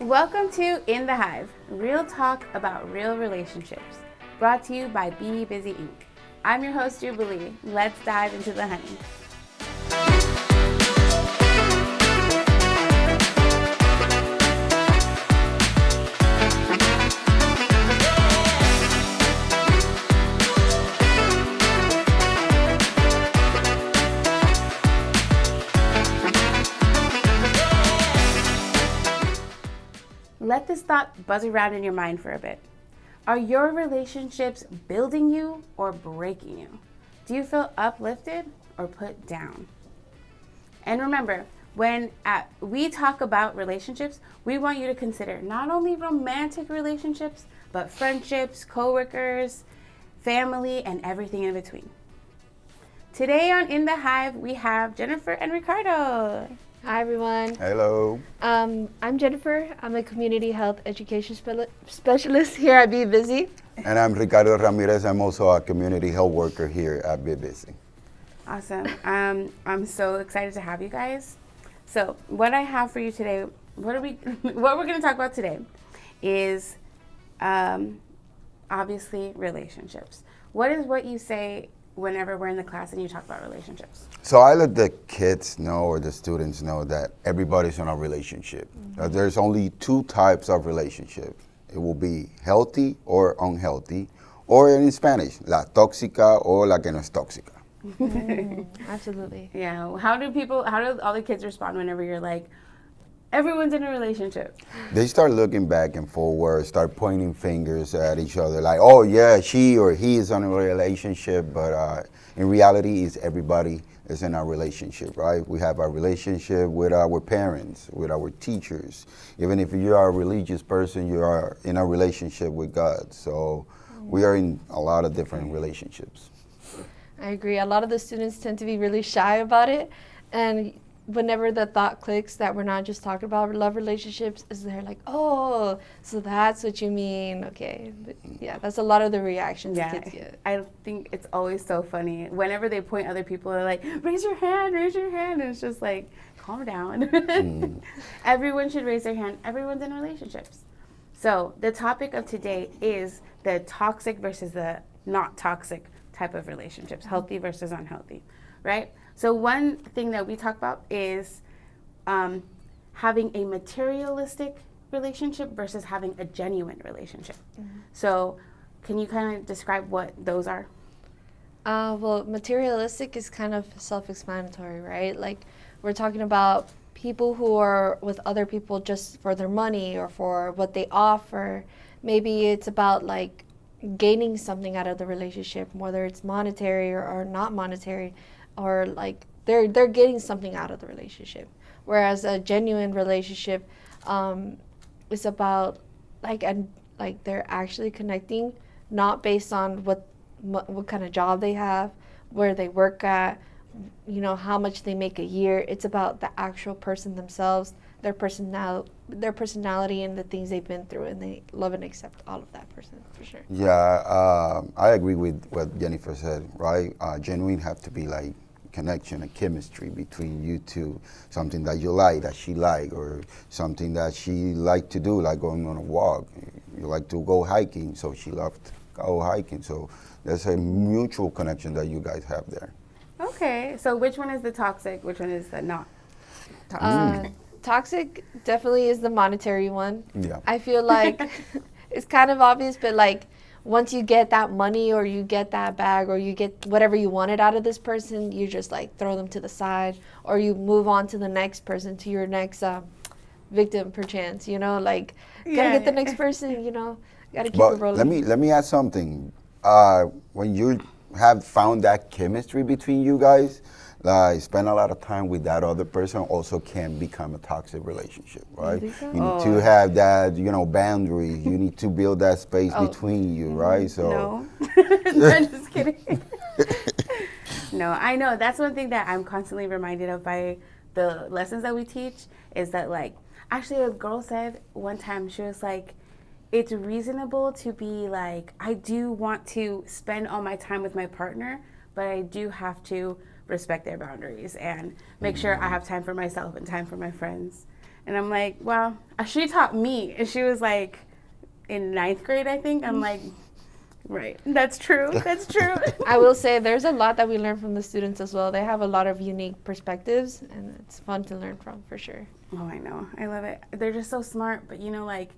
Welcome to In the Hive, real talk about real relationships, brought to you by Be Busy Inc. I'm your host, Jubilee. Let's dive into the honey. Let this thought buzz around in your mind for a bit. Are your relationships building you or breaking you? Do you feel uplifted or put down? And remember, when we talk about relationships, we want you to consider not only romantic relationships, but friendships, coworkers, family, and everything in between. Today on In the Hive, we have Jennifer and Ricardo. Hi everyone. Hello. I'm Jennifer. I'm a community health education specialist here at Be Busy. And I'm Ricardo Ramirez. I'm also a community health worker here at Be Busy. Awesome. I'm so excited to have you guys. So what I have for you today, what we're going to talk about today is obviously relationships. What is what you say whenever we're in the class and you talk about relationships? So I let the kids know, or the students know, that everybody's in a relationship. Mm-hmm. There's only two types of relationships. It will be healthy or unhealthy, or in Spanish, la tóxica or la que no es tóxica. Absolutely. Yeah. How do all the kids respond whenever you're like, everyone's in a relationship? They start looking back and forward, start pointing fingers at each other like, oh yeah, she or he is in a relationship, but in reality, it's everybody is in a relationship, right? We have a relationship with our parents, with our teachers. Even if you are a religious person, you are in a relationship with God. So we are in a lot of different relationships. I agree. A lot of the students tend to be really shy about it, and whenever the thought clicks that we're not just talking about love relationships, is they're like, oh, so that's what you mean. Okay. But yeah, that's a lot of the reactions the kids get. I think it's always so funny. Whenever they point other people, they're like, raise your hand. And it's just like, calm down. Everyone should raise their hand. Everyone's in relationships. So the topic of today is the toxic versus the not toxic type of relationships, healthy versus unhealthy, right? So one thing that we talk about is having a materialistic relationship versus having a genuine relationship. Mm-hmm. So can you kind of describe what those are? Well, materialistic is kind of self-explanatory, right? Like, we're talking about people who are with other people just for their money or for what they offer. Maybe it's about like gaining something out of the relationship, whether it's monetary or not monetary, or like they're getting something out of the relationship. Whereas a genuine relationship is about like they're actually connecting, not based on what kind of job they have, where they work at, how much they make a year. It's about the actual person themselves, their personality and the things they've been through, and they love and accept all of that person, for sure. Yeah, I agree with what Jennifer said, right? Genuine have to be like connection, a chemistry between you two, something that you like, that she like, or something that she like to do, like going on a walk. You like to go hiking, so she loved to go hiking. So there's a mutual connection that you guys have there. Okay, so which one is the toxic? Which one is the not toxic? Toxic definitely is the monetary one. Yeah. I feel like it's kind of obvious, but like once you get that money or you get that bag or you get whatever you wanted out of this person, you just like throw them to the side, or you move on to the next person, to your next victim, perchance. Like gotta get the next person. Gotta keep it rolling. Let me add something. When you have found that chemistry between you guys, like spend a lot of time with that other person, also can become a toxic relationship, right? So? You need to have that, boundaries. You need to build that space between you, right? So no, I'm just kidding. No, I know that's one thing that I'm constantly reminded of by the lessons that we teach, is that like, actually a girl said one time, she was like, it's reasonable to be like, I do want to spend all my time with my partner, but I do have to respect their boundaries and make sure I have time for myself and time for my friends. And I'm like, well, she taught me. And she was like in 9th grade, I think. I'm like, right. That's true. That's true. I will say there's a lot that we learn from the students as well. They have a lot of unique perspectives, and it's fun to learn from, for sure. Oh, I know. I love it. They're just so smart. But, you know, like,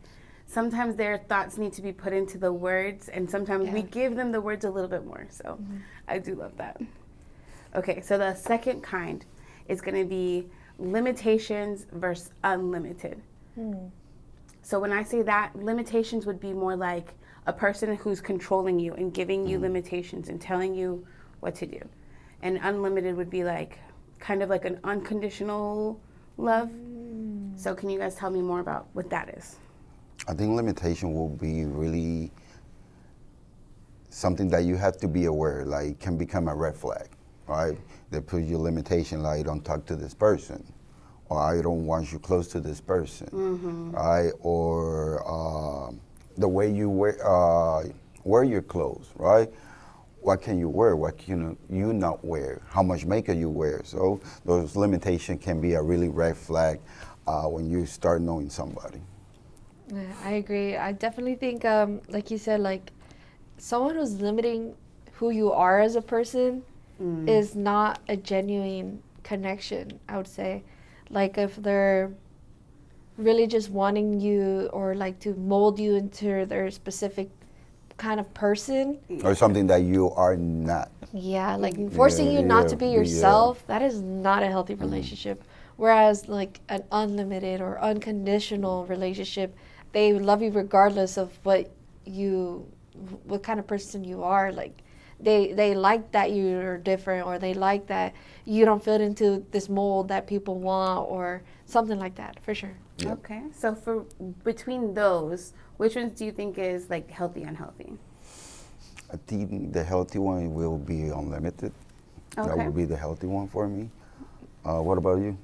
sometimes their thoughts need to be put into the words, and sometimes we give them the words a little bit more. So I do love that. Okay, so the second kind is going to be limitations versus unlimited. So when I say that, limitations would be more like a person who's controlling you and giving you limitations and telling you what to do. And unlimited would be like kind of like an unconditional love. So can you guys tell me more about what that is? I think limitation will be really something that you have to be aware, like can become a red flag, right? They put your limitation like don't talk to this person, or I don't want you close to this person, right? Or the way you wear your clothes, right? What can you wear? What can you not wear? How much makeup you wear? So those limitations can be a really red flag when you start knowing somebody. Yeah, I agree. I definitely think, like you said, like someone who's limiting who you are as a person is not a genuine connection, I would say. Like if they're really just wanting you or like to mold you into their specific kind of person. Or something that you are not. Yeah, like forcing you not to be yourself, that is not a healthy relationship. Whereas like an unlimited or unconditional relationship, they love you regardless of what kind of person you are. Like they like that you're different, or they like that you don't fit into this mold that people want, or something like that, for sure. Yep. Okay, so for between those, which ones do you think is like healthy, unhealthy? I think the healthy one will be unlimited. Okay. That would be the healthy one for me. What about you?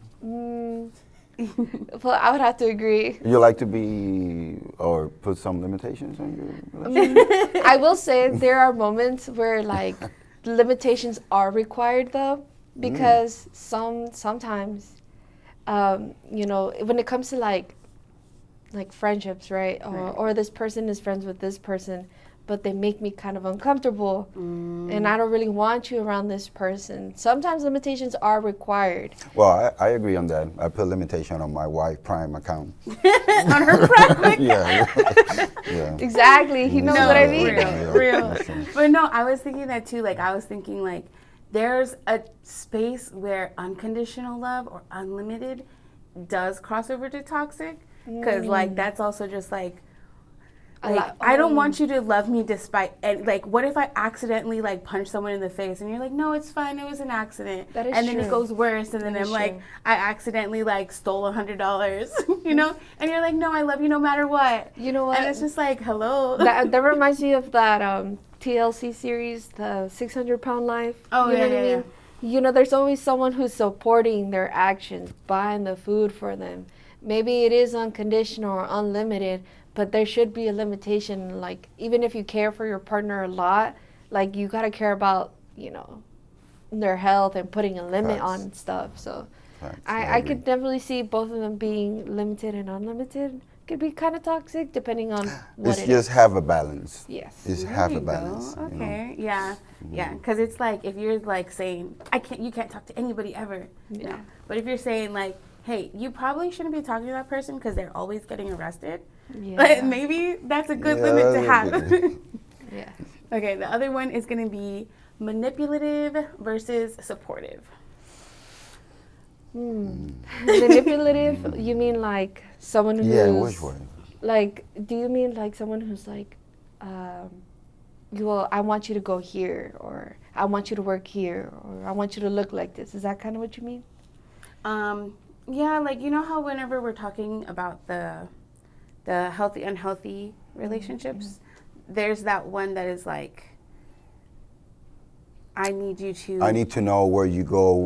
Well, I would have to agree. You like to be or put some limitations on your relationship? I will say there are moments where like limitations are required though, because sometimes you know, when it comes to like friendships, right? Or this person is friends with this person, but they make me kind of uncomfortable, and I don't really want you around this person. Sometimes limitations are required. Well, I agree on that. I put limitation on my wife Prime account. On her private. Yeah. Exactly. He knows what I mean. Real. But no, I was thinking that too. Like I was thinking like there's a space where unconditional love or unlimited does cross over to toxic, because like that's also just like I don't want you to love me despite, and like what if I accidentally like punch someone in the face and you're like, no, it's fine, it was an accident. That is and then true. it goes worse, and then I'm like, I accidentally like stole $100, you know, and you're like, no, I love you no matter what. You know what? And it's just like, hello. That reminds me of that TLC series, the 600-Pound Life. Oh, you know yeah, what I yeah, mean? You know, there's always someone who's supporting their actions, buying the food for them. Maybe it is unconditional or unlimited, but there should be a limitation. Like, even if you care for your partner a lot, like, you got to care about, you know, their health and putting a limit on stuff. So I could definitely see both of them being limited and unlimited. Could be kind of toxic depending on what It's it just is. have a balance. Yes. It's There have you a balance. go. You know? Okay. Yeah. Yeah. Because it's like if you're like saying you can't talk to anybody ever. Yeah. No. But if you're saying like, hey, you probably shouldn't be talking to that person because they're always getting arrested. Yeah. But maybe that's a good limit to have. Yeah. Okay. The other one is going to be manipulative versus supportive. Manipulative? You mean like someone who's... Yeah, which way? Like, do you mean like someone who's like, I want you to go here, or I want you to work here, or I want you to look like this? Is that kind of what you mean? Yeah, like, you know how whenever we're talking about the healthy, unhealthy relationships, there's that one that is like, I need to know where you go,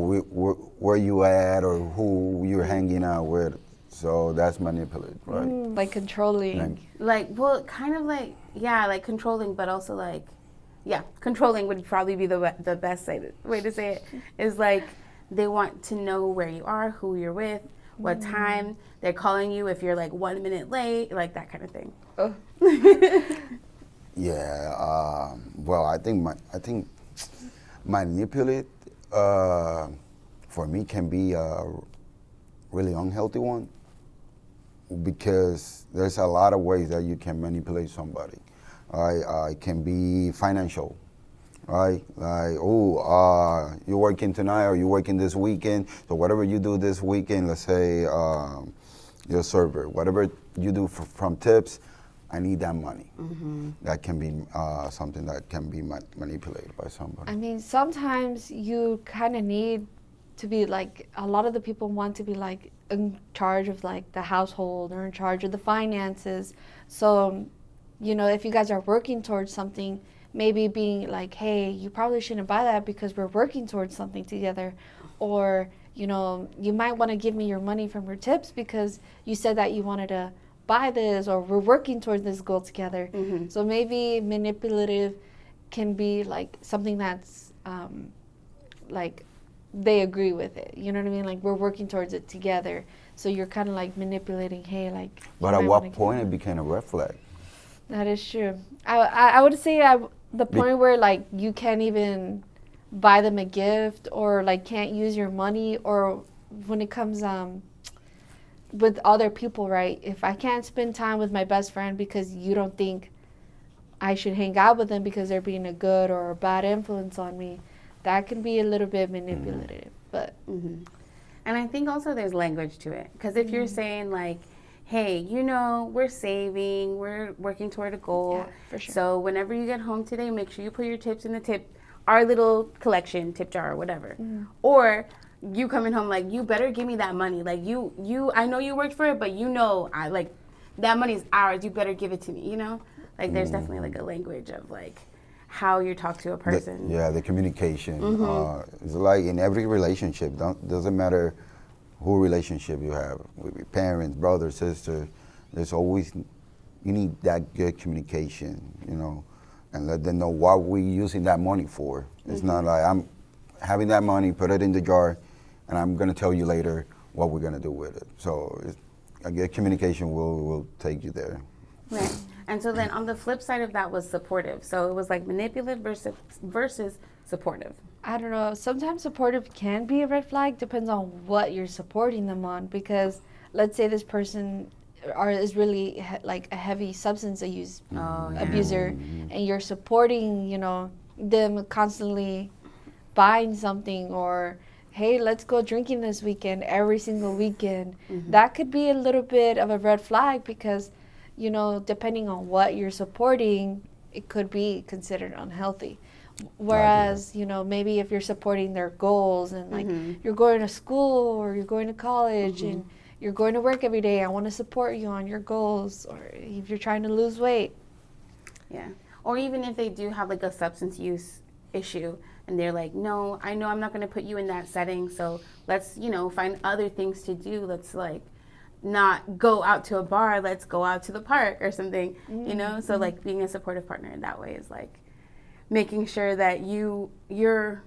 where you at, or who you're hanging out with. So that's manipulative, right? Like controlling. Like, well, kind of like, yeah, like controlling, but also like, yeah, controlling would probably be the best way to say it, is like they want to know where you are, who you're with, what time they're calling you if you're like 1 minute late, like that kind of thing. Oh. Yeah. Well, I think manipulate for me can be a really unhealthy one, because there's a lot of ways that you can manipulate somebody. It can be financial, right? Like, you're working tonight or you're working this weekend, so whatever you do this weekend, let's say your server, whatever you do from tips, I need that money. That can be something that can be manipulated by somebody. I mean, sometimes you kind of need to be like, a lot of the people want to be like in charge of like the household or in charge of the finances. So, you know, if you guys are working towards something, maybe being like, hey, you probably shouldn't buy that because we're working towards something together. Or, you know, you might want to give me your money from your tips because you said that you wanted to buy this, or we're working towards this goal together. So maybe manipulative can be like something that's like they agree with it. You know what I mean? Like, we're working towards it together. So you're kind of like manipulating, hey, like. But at what point it became a red flag? That is true. I would say the point where like you can't even buy them a gift, or like can't use your money, or when it comes with other people, right? If I can't spend time with my best friend because you don't think I should hang out with them because they're being a good or a bad influence on me, that can be a little bit manipulative. But And I think also there's language to it, because if you're saying like, hey, you know, we're saving, we're working toward a goal, for sure. so whenever you get home today, make sure you put your tips in our little collection tip jar or whatever. Or you coming home like, you better give me that money, like you I know you worked for it, but you know, I like, that money's ours, you better give it to me, you know? Like, there's definitely like a language of like how you talk to a person. The communication. It's like in every relationship, doesn't matter who relationship you have, with your parents, brother, sister, there's always, you need that good communication, you know, and let them know what we're using that money for. It's not like, I'm having that money, put it in the jar, and I'm going to tell you later what we're going to do with it. So a good communication will take you there. Right. And so then on the flip side of that was supportive. So it was like manipulative versus supportive. I don't know. Sometimes supportive can be a red flag. Depends on what you're supporting them on. Because let's say this person is really like a heavy substance abuser, and you're supporting, you know, them constantly buying something, or hey, let's go drinking this weekend, every single weekend. That could be a little bit of a red flag, because, you know, depending on what you're supporting, it could be considered unhealthy. Whereas, you know, maybe if you're supporting their goals and like you're going to school or you're going to college and you're going to work every day, I want to support you on your goals, or if you're trying to lose weight. Yeah. Or even if they do have like a substance use issue and they're like, no, I know I'm not going to put you in that setting, so let's, you know, find other things to do. Let's like not go out to a bar, let's go out to the park or something, you know? So like being a supportive partner in that way is like making sure that you're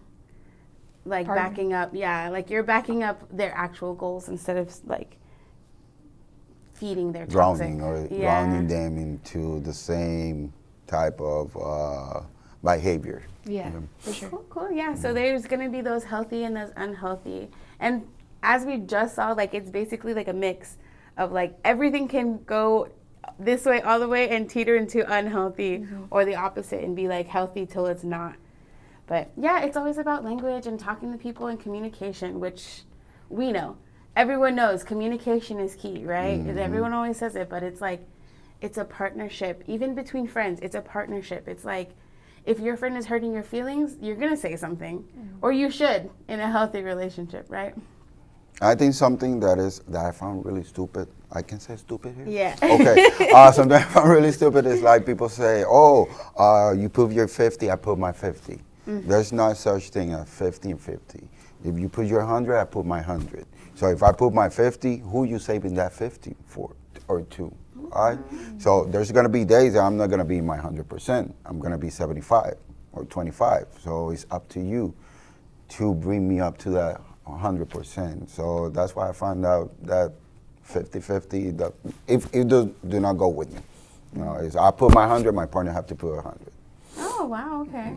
like backing up, like you're backing up their actual goals instead of like feeding their toxic. Drowning them into the same type of behavior. Yeah, for sure. Cool. Yeah, so there's going to be those healthy and those unhealthy. And as we just saw, like, it's basically like a mix of like everything can go this way all the way and teeter into unhealthy, or the opposite and be like healthy till it's not. But yeah, it's always about language and talking to people and communication, which we know. Everyone knows communication is key, right? And everyone always says it, but it's like, it's a partnership. Even between friends, it's a partnership. It's like, if your friend is hurting your feelings, you're going to say something, or you should in a healthy relationship, right? I think something that I found really stupid. I can say stupid here? Yeah. Okay. Something I found really stupid is like people say, you put your 50, I put my 50. There's not such thing as 50 and 50. If you put your 100, I put my 100. So if I put my 50, who you saving that 50 for or to? All right? So there's going to be days that I'm not going to be my 100%. I'm going to be 75 or 25. So it's up to you to bring me up to that 100%. So that's why I found out that 50-50, if it do not go with me. You know, I put my 100, my partner have to put 100. Oh, wow, okay.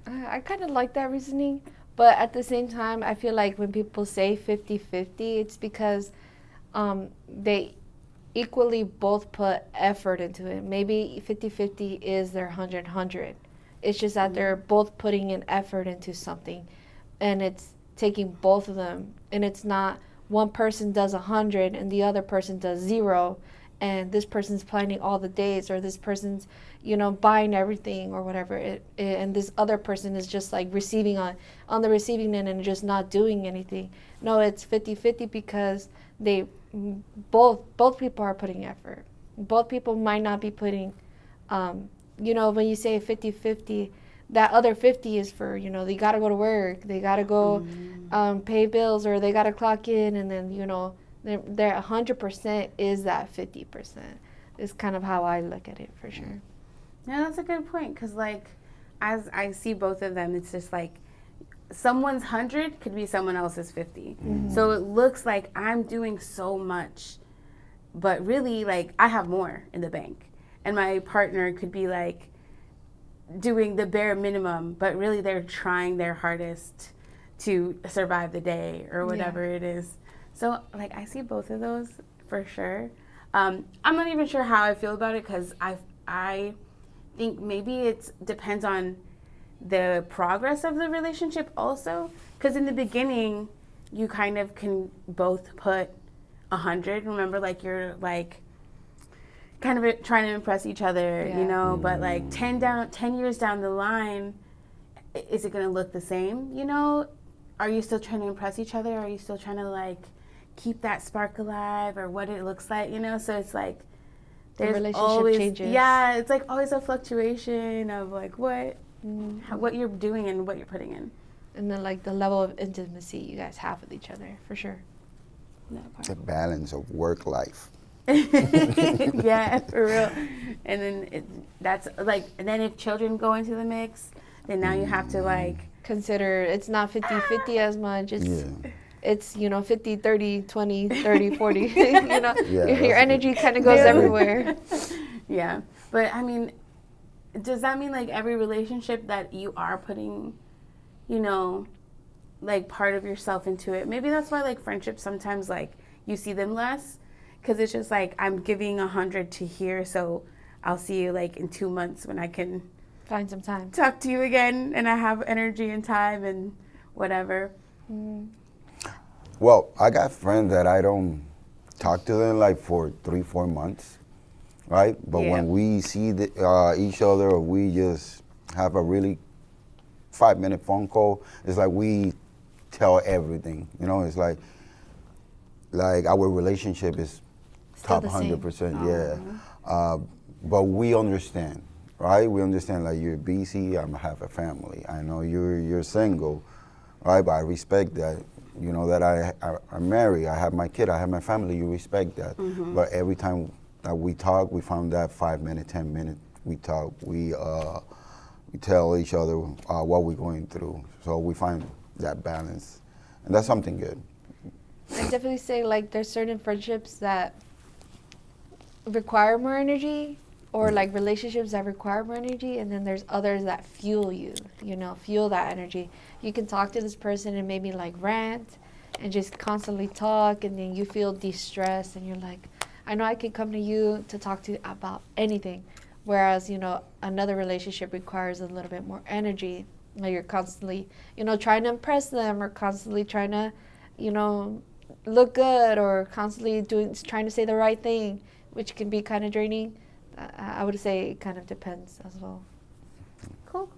I kind of like that reasoning, but at the same time, I feel like when people say 50-50, it's because they equally both put effort into it. Maybe 50-50 is their 100-100. It's just that they're both putting an effort into something, and it's taking both of them. And it's not one person does 100 and the other person does 0, and this person's planning all the days, or this person's, buying everything or whatever. And this other person is just like receiving on the receiving end and just not doing anything. No, it's 50-50 because they both people are putting effort. Both people might not be putting, when you say 50-50, that other 50 is for, they got to go to work, they got to go pay bills, or they got to clock in, and then, their 100% is that 50%. Is kind of how I look at it, for sure. Yeah, that's a good point, because, like, as I see both of them, it's just like someone's 100 could be someone else's 50. So it looks like I'm doing so much, but really, like, I have more in the bank. And my partner could be, like, doing the bare minimum, but really they're trying their hardest to survive the day or whatever it is. So, like, I see both of those for sure. I'm not even sure how I feel about it, because I think maybe it depends on the progress of the relationship also. Because in the beginning, you kind of can both put 100. Remember, like, you're, like, kind of trying to impress each other, but, like, 10 years down the line, is it going to look the same, Are you still trying to impress each other? Are you still trying to, like, keep that spark alive, or what it looks like, So it's like there's relationship always changes. Yeah, it's like always a fluctuation of, like, what you're doing and what you're putting in, and then, like, the level of intimacy you guys have with each other, for sure. The balance of work life. Yeah, for real. And then that's like, and then if children go into the mix, then now you have to, like, consider it's not 50-50 as much. It's 50, 30, 20, 30, 40. Your energy kind of goes everywhere. Yeah. But I mean, does that mean, like, every relationship that you are putting, like, part of yourself into it? Maybe that's why, like, friendships sometimes, like, you see them less, because it's just like, I'm giving 100 to here, so I'll see you, like, in 2 months when I can find some time talk to you again, and I have energy and time and whatever. Well, I got friends that I don't talk to them, like, for 3-4 months, right? But when we see each other, or we just have a really 5-minute phone call, it's like we tell everything. It's like our relationship is still top 100%. But we understand, right? We understand, like, you're busy. I have a family. I know you're single, right? But I respect that. That I'm married. I have my kid. I have my family. You respect that. But every time that we talk, we found that 5-minute, 10-minute we talk. We tell each other what we're going through. So we find that balance, and that's something good. I definitely say, like, there's certain friendships that require more energy, or like relationships that require more energy, and then there's others that fuel you, fuel that energy. You can talk to this person and maybe, like, rant and just constantly talk, and then you feel de-stressed, and you're like, I know I can come to you to talk to about anything. Whereas, another relationship requires a little bit more energy. Like, you're constantly, trying to impress them, or constantly trying to, look good, or constantly trying to say the right thing, which can be kind of draining. I would say it kind of depends as well. Cool.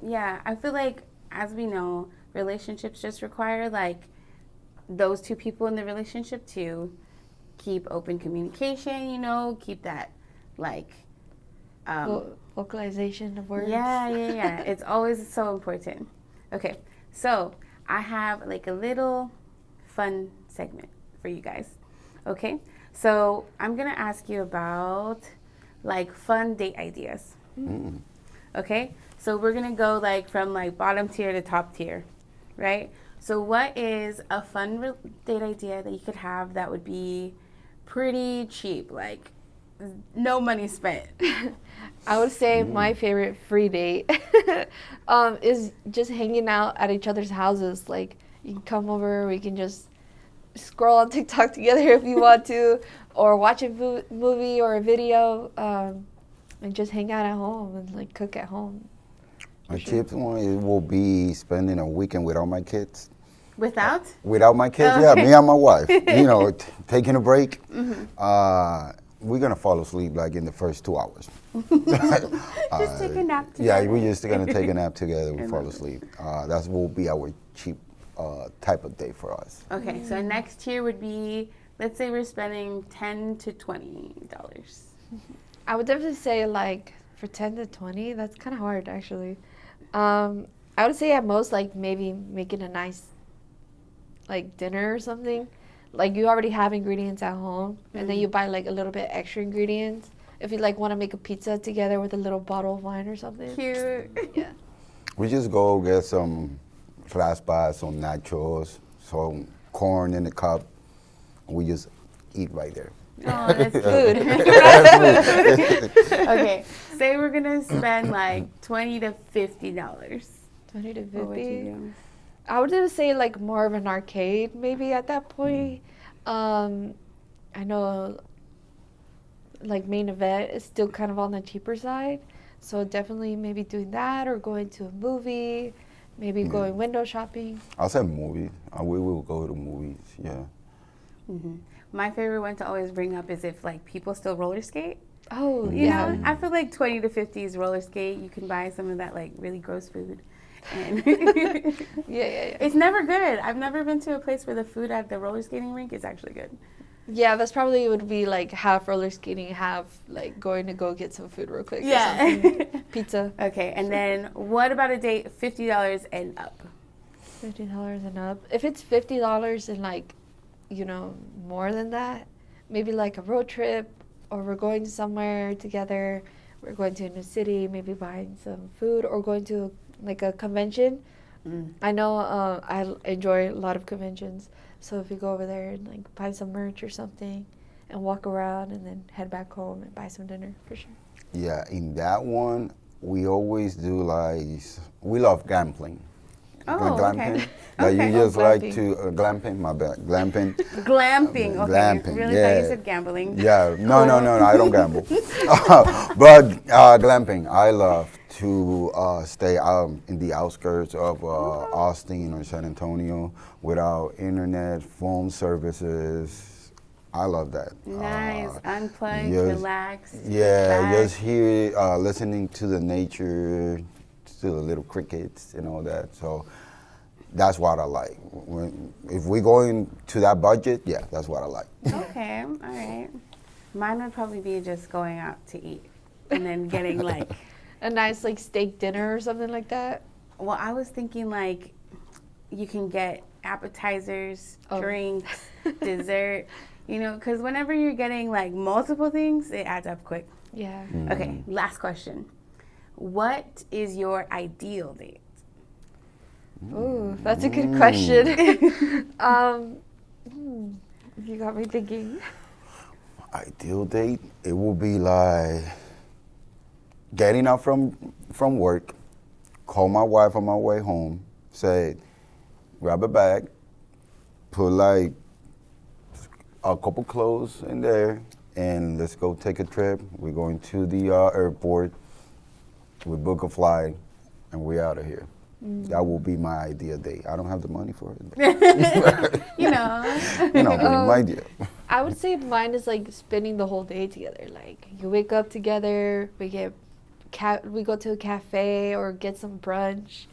Yeah, I feel like, as we know, relationships just require, like, those two people in the relationship to keep open communication, keep that, like, vocalization of words. Yeah. It's always so important. Okay, so I have, like, a little fun segment for you guys. Okay, so I'm gonna ask you about, like, fun date ideas. Okay, so we're gonna go, like, from, like, bottom tier to top tier, right? So what is a fun date idea that you could have that would be pretty cheap, like no money spent? I would say my favorite free date is just hanging out at each other's houses. Like, you can come over, we can just scroll on TikTok together if you want to, or watch a movie or a video, and just hang out at home and like cook at home. My cheap one, it will be spending a weekend without my kids. Without? Without my kids, yeah, me and my wife. Taking a break. We're gonna fall asleep like in the first 2 hours. Just take a nap together. Yeah, we're just gonna take a nap together. We fall asleep. That will be our cheap type of day for us. Okay, so next tier would be, let's say we're spending $10 to $20. I would definitely say like for 10 to 20, that's kind of hard actually. I would say at most like maybe making a nice like dinner or something. Like, you already have ingredients at home, and then you buy like a little bit extra ingredients. If you like want to make a pizza together with a little bottle of wine or something. Cute. Yeah. We just go get some raspas, some nachos, some corn in the cup. And we just eat right there. Oh, that's food. Okay, say we're gonna spend like $20 to $50. 20 to What would you 50. do? I would just say like more of an arcade maybe at that point. I know like Main Event is still kind of on the cheaper side, so definitely maybe doing that or going to a movie, maybe going window shopping. I'll say movies. We will go to movies, yeah. My favorite one to always bring up is if like people still roller skate. Oh, You yeah. know, I feel like 20 to 50s roller skate. You can buy some of that like really gross food. And Yeah. it's never good. I've never been to a place where the food at the roller skating rink is actually good. Yeah, that's probably would be like half roller skating, half like going to go get some food real quick. Or Yeah. something. Pizza. Okay, and then what about a date $50 and up? $50 and up. If it's $50 and like, more than that, maybe like a road trip, or we're going somewhere together. We're going to a new city, maybe buying some food, or going to like a convention. I know I enjoy a lot of conventions, so if you go over there and like buy some merch or something and walk around and then head back home and buy some dinner, for sure. Yeah, in that one, we always do like, we love gambling. Oh, glamping. okay. Like Okay. you just like glamping. to, glamping, my bad, glamping. Glamping. Okay. Glamping, Really yeah. thought you said gambling. Yeah, no, I don't gamble. But glamping, I love to stay out in the outskirts of Austin or San Antonio without internet, phone services. I love that. Nice. Unplugged, yes. relaxed. Yeah, back. just here listening to the nature, to the little crickets and all that. So that's what I like. If we go into that budget, yeah, that's what I like. Okay, all right. Mine would probably be just going out to eat and then getting like, A nice like steak dinner or something like that. well, I was thinking like you can get appetizers, drinks, dessert, because whenever you're getting like multiple things, it adds up quick. Yeah. Okay, last question. What is your ideal date? Ooh, that's a good question. You got me thinking. Ideal date, it will be like getting up from work, call my wife on my way home, say, grab a bag, put like a couple clothes in there, and let's go take a trip. We're going to the airport, we book a flight, and we're out of here. That will be my ideal date. I don't have the money for it. But but my idea. I would say mine is like spending the whole day together. Like, you wake up together, we go to a cafe or get some brunch,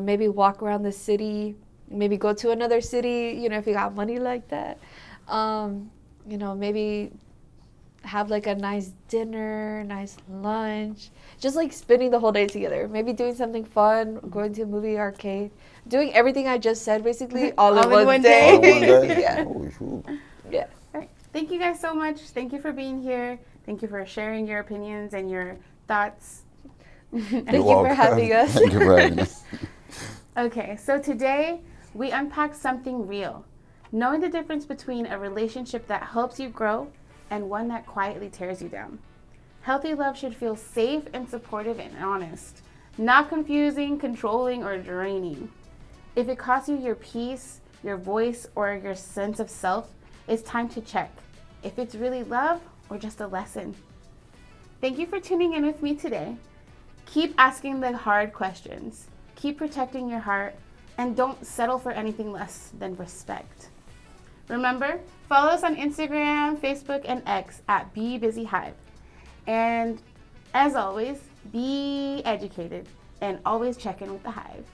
maybe walk around the city, maybe go to another city, if you got money like that. Maybe have like a nice dinner, nice lunch, just like spending the whole day together. Maybe doing something fun, going to a movie, arcade, doing everything I just said basically all in one day. All in one day? Yeah. Oh, shoot. Yeah. All right. Thank you guys so much. Thank you for being here. Thank you for sharing your opinions and your thoughts. Thank you for having us. Thank you for having us. Okay, so today we unpack something real, knowing the difference between a relationship that helps you grow and one that quietly tears you down. Healthy love should feel safe and supportive and honest, not confusing, controlling, or draining. If it costs you your peace, your voice, or your sense of self, it's time to check if it's really love or just a lesson. Thank you for tuning in with me today. Keep asking the hard questions, keep protecting your heart, and don't settle for anything less than respect. Remember, follow us on Instagram, Facebook, and X at BeBusyHive. And as always, be educated and always check in with the Hive.